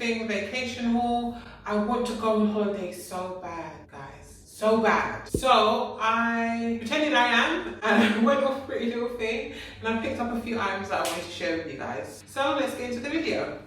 everything vacation haul. I want to go on holiday so bad, guys, so bad. So I pretended I am and I went off Pretty Little Thing and I picked up a few items that I wanted to share with you guys. So let's get into the video.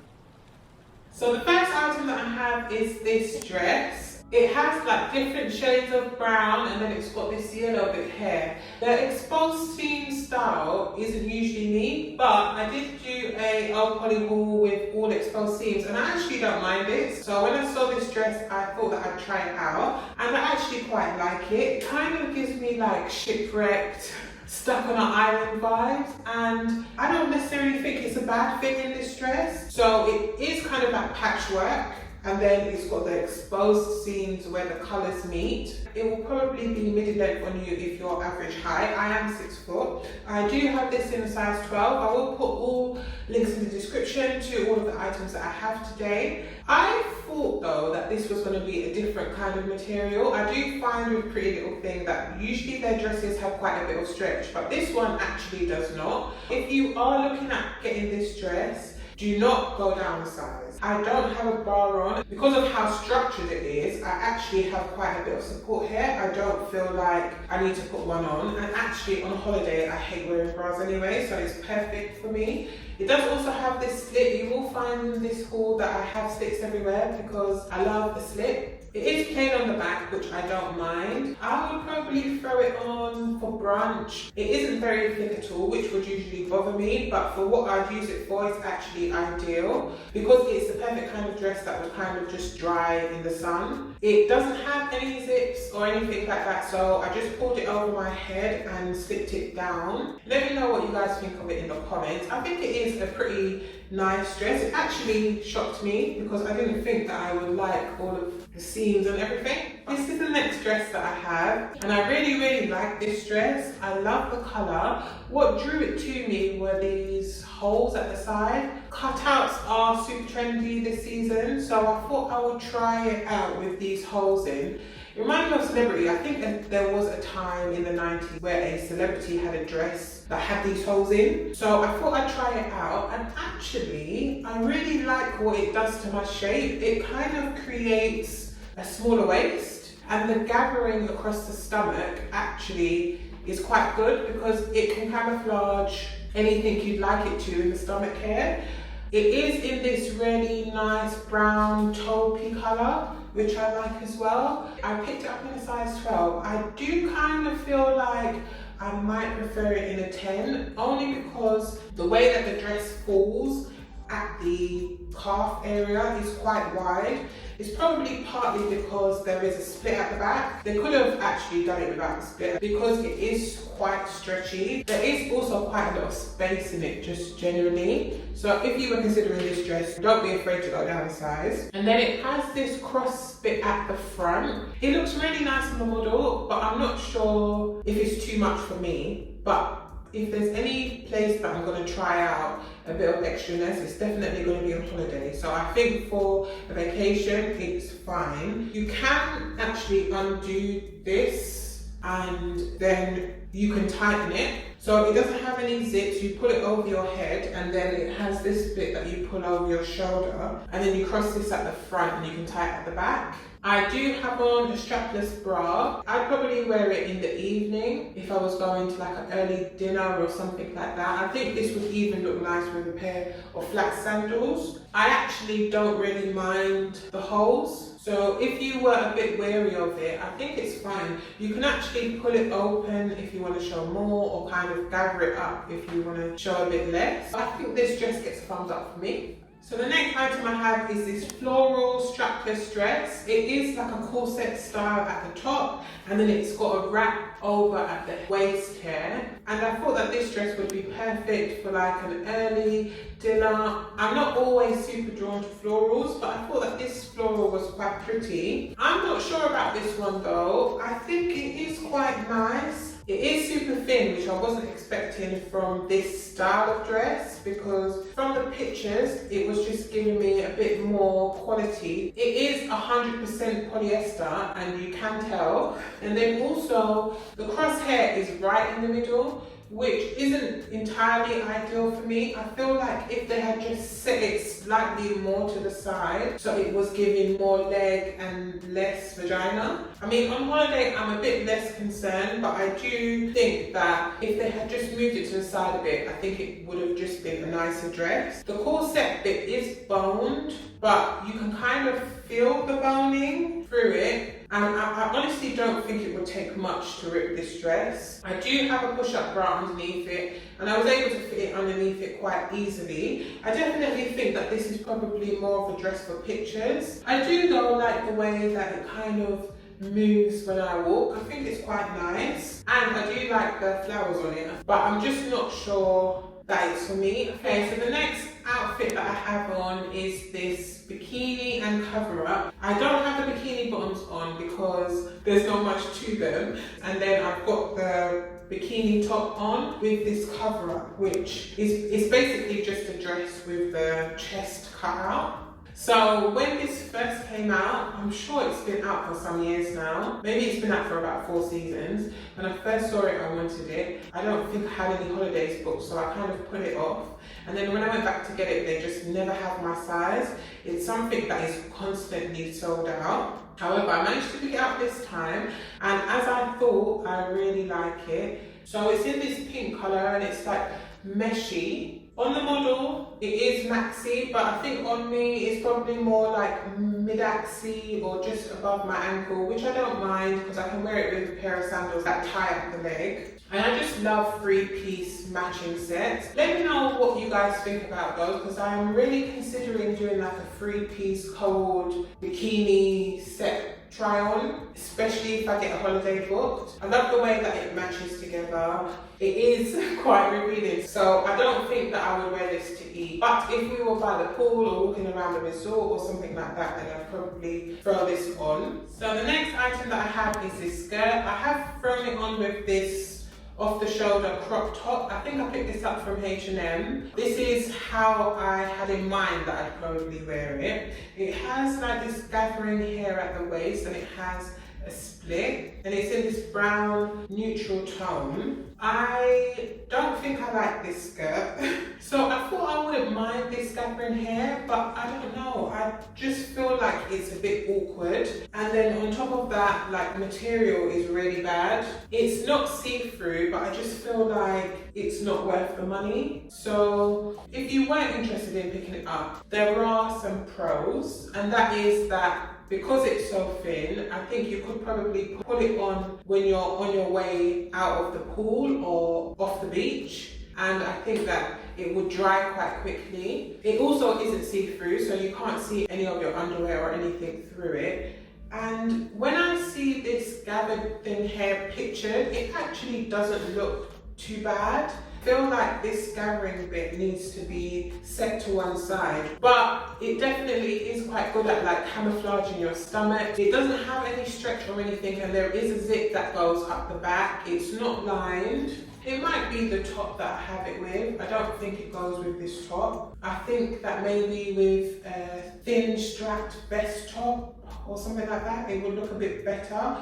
So the first item that I have is this dress. It has like different shades of brown and then it's got this yellow bit here. The exposed seam style isn't usually me, but I did do a old poly haul with all exposed seams and I actually don't mind it. So when I saw this dress, I thought that I'd try it out and I actually quite like it. It kind of gives me like shipwrecked, stuck on an island vibes, and I don't necessarily think it's a bad thing in this dress. So it is kind of like patchwork, and then it's got the exposed seams where the colours meet. It will probably be midi length on you if you're average height. I am 6 foot. I do have this in a size 12. I will put all links in the description to all of the items that I have today. I thought though that this was going to be a different kind of material. I do find with Pretty Little Thing that usually their dresses have quite a bit of stretch, but this one actually does not. If you are looking at getting this dress, do not go down a size. I don't have a bra on. Because of how structured it is, I actually have quite a bit of support here. I don't feel like I need to put one on. And actually on holiday, I hate wearing bras anyway, so it's perfect for me. It does also have this slit. You will find in this haul that I have slits everywhere because I love the slit. It is plain on the back, which I don't mind. I would probably throw it on for brunch. It isn't very thick at all, which would usually bother me, but for what I'd use it for, it's actually ideal because it's the perfect kind of dress that would kind of just dry in the sun. It doesn't have any zips or anything like that, so I just pulled it over my head and slipped it down. Let me know what you guys think of it in the comments. I think it is a pretty nice dress. It actually shocked me because I didn't think that I would like all of the seams and everything. This is the next dress that I have and I really like this dress. I love the colour. What drew it to me were these holes at the side. Cutouts are super trendy this season, so I thought I would try it out with these holes in. It reminded me of Celebrity. I think that there was a time in the 90s where a celebrity had a dress that had these holes in. So I thought I'd try it out and actually I really like what it does to my shape. It kind of creates a smaller waist and the gathering across the stomach actually is quite good because it can camouflage anything you'd like it to in the stomach here. It is in this really nice brown taupey colour, which I like as well. I picked it up in a size 12. I do kind of feel like I might prefer it in a 10, only because the way that the dress falls at the calf area is quite wide. It's probably partly because there is a split at the back. They could have actually done it without the split because it is quite stretchy. There is also quite a lot of space in it just generally. So if you were considering this dress, don't be afraid to go down a size. And then it has this cross bit at the front. It looks really nice on the model, but I'm not sure if it's too much for me. But if there's any place that I'm going to try out a bit of extraness, it's definitely going to be on holiday. So I think for a vacation, it's fine. You can actually undo this and then you can tighten it. So it doesn't have any zips, you pull it over your head and then it has this bit that you pull over your shoulder and then you cross this at the front and you can tie it at the back. I do have on a strapless bra. I'd probably wear it in the evening if I was going to like an early dinner or something like that. I think this would even look nice with a pair of flat sandals. I actually don't really mind the holes. So if you were a bit wary of it, I think it's fine. You can actually pull it open if you want to show more or kind of gather it up if you want to show a bit less. I think this dress gets a thumbs up for me. So the next item I have is this floral strapless dress. It is like a corset style at the top and then it's got a wrap over at the waist here. And I thought that this dress would be perfect for like an early dinner. I'm not always super drawn to florals, but I thought that this floral was quite pretty. I'm not sure about this one though. I think it is quite nice. It is super thin, which I wasn't expecting from this style of dress because from the pictures, it was just giving me a bit more quality. It is 100% polyester and you can tell. And then also the crosshair is right in the middle, which isn't entirely ideal for me. I feel like if they had just set it slightly more to the side, so it was giving more leg and less vagina. I mean, on holiday, I'm a bit less concerned, but I do think that if they had just moved it to the side a bit, I think it would have just been a nicer dress. The corset bit is boned, but you can kind of feel the boning through it. And I honestly don't think it would take much to rip this dress. I do have a push-up bra underneath it, and I was able to fit it underneath it quite easily. I definitely think that this is probably more of a dress for pictures. I do though like the way that it kind of moves when I walk. I think it's quite nice. And I do like the flowers on it, but I'm just not sure that it's for me. Okay, so the next outfit that I have on is this bikini and cover up. I don't have the bikini bottoms on because there's not much to them. And then I've got the bikini top on with this cover up, which is basically just a dress with the chest cut out. So when this first came out, I'm sure it's been out for some years now. Maybe it's been out for about 4 seasons. When I first saw it, I wanted it. I don't think I had any holidays booked, so I kind of put it off. And then when I went back to get it, they just never have my size. It's something that is constantly sold out. However, I managed to pick it up this time, and as I thought, I really like it. So it's in this pink colour, and it's like meshy. On the model, it is Maxi, but I think on me it's probably more like Midaxi or just above my ankle, which I don't mind because I can wear it with a pair of sandals that tie up the leg. And I just love 3-piece matching sets. Let me know what you guys think about those, because I'm really considering doing like a 3-piece cold bikini set try on, especially if I get a holiday booked. I love the way that it matches together. It is quite revealing, so I don't think that I would wear this to eat. But if we were by the pool or walking around the resort or something like that, then I'd probably throw this on. So the next item that I have is this skirt. I have thrown it on with this off-the-shoulder crop top. I think I picked this up from H&M. This is how I had in mind that I'd probably wear it. It has like this gathering hair at the waist, and it has a split, and it's in this brown neutral tone. I don't think I like this skirt. So I thought I wouldn't mind this gathering hair, but I don't know. I just feel like it's a bit awkward. And then on top of that, like, material is really bad. It's not see-through, but I just feel like it's not worth the money. So if you weren't interested in picking it up, there are some pros, and that is that because it's so thin, I think you could probably put it on when you're on your way out of the pool or off the beach, and I think that it would dry quite quickly. It also isn't see-through, so you can't see any of your underwear or anything through it. And when I see this gathered thin hair pictured, it actually doesn't look too bad. I feel like this gathering bit needs to be set to one side, but it definitely is quite good at like camouflaging your stomach. It doesn't have any stretch or anything, and there is a zip that goes up the back. It's not lined. It might be the top that I have it with. I don't think it goes with this top. I think that maybe with a thin strapped vest top or something like that, it would look a bit better.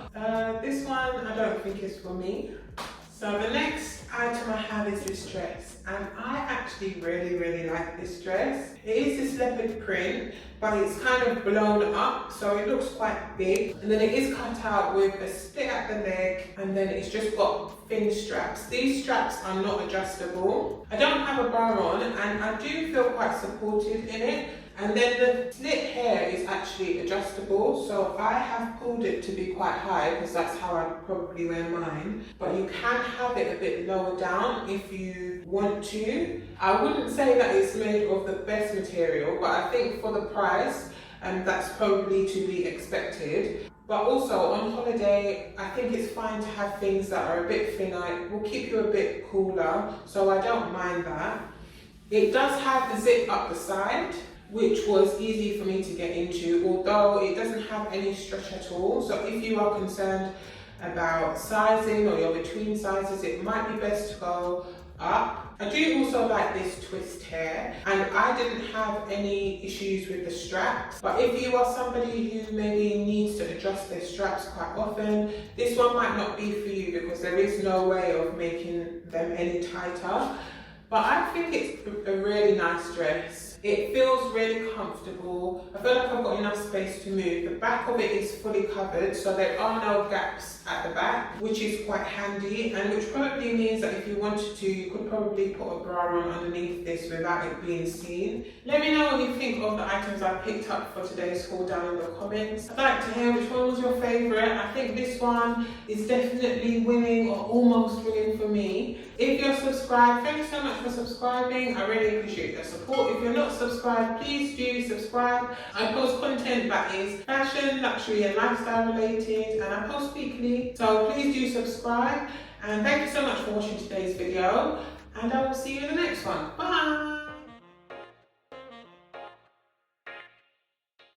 This one I don't think is for me. So the next item I have is this dress, and I actually really like this dress. It is this leopard print, but it's kind of blown up, so it looks quite big. And then it is cut out with a split at the leg, and then it's just got thin straps. These straps are not adjustable. I don't have a bra on, and I do feel quite supported in it. And then the slit hair is actually adjustable, so I have pulled it to be quite high because that's how I probably wear mine. But you can have it a bit lower down if you want to. I wouldn't say that it's made of the best material, but I think for the price, that's probably to be expected. But also on holiday, I think it's fine to have things that are a bit thinner. It will keep you a bit cooler, so I don't mind that. It does have the zip up the side, which was easy for me to get into, although it doesn't have any stretch at all. So if you are concerned about sizing or you're between sizes, it might be best to go up. I do also like this twist here, and I didn't have any issues with the straps, but if you are somebody who maybe needs to adjust their straps quite often, this one might not be for you because there is no way of making them any tighter. But I think it's a really nice dress. It feels really comfortable. I feel like I've got enough space to move. The back of it is fully covered, so there are no gaps at the back, which is quite handy, and which probably means that if you wanted to, you could probably put a bra on underneath this without it being seen. Let me know what you think of the items I picked up for today's haul down in the comments. I'd like to hear which one was your favourite. I think this one is definitely winning or almost winning for me. If you're subscribed, thank you so much for subscribing. I really appreciate your support. If you're not subscribed, please do subscribe. I post content that is fashion, luxury and lifestyle related, and I post weekly, so please do subscribe. And thank you so much for watching today's video, and I will see you in the next one. Bye!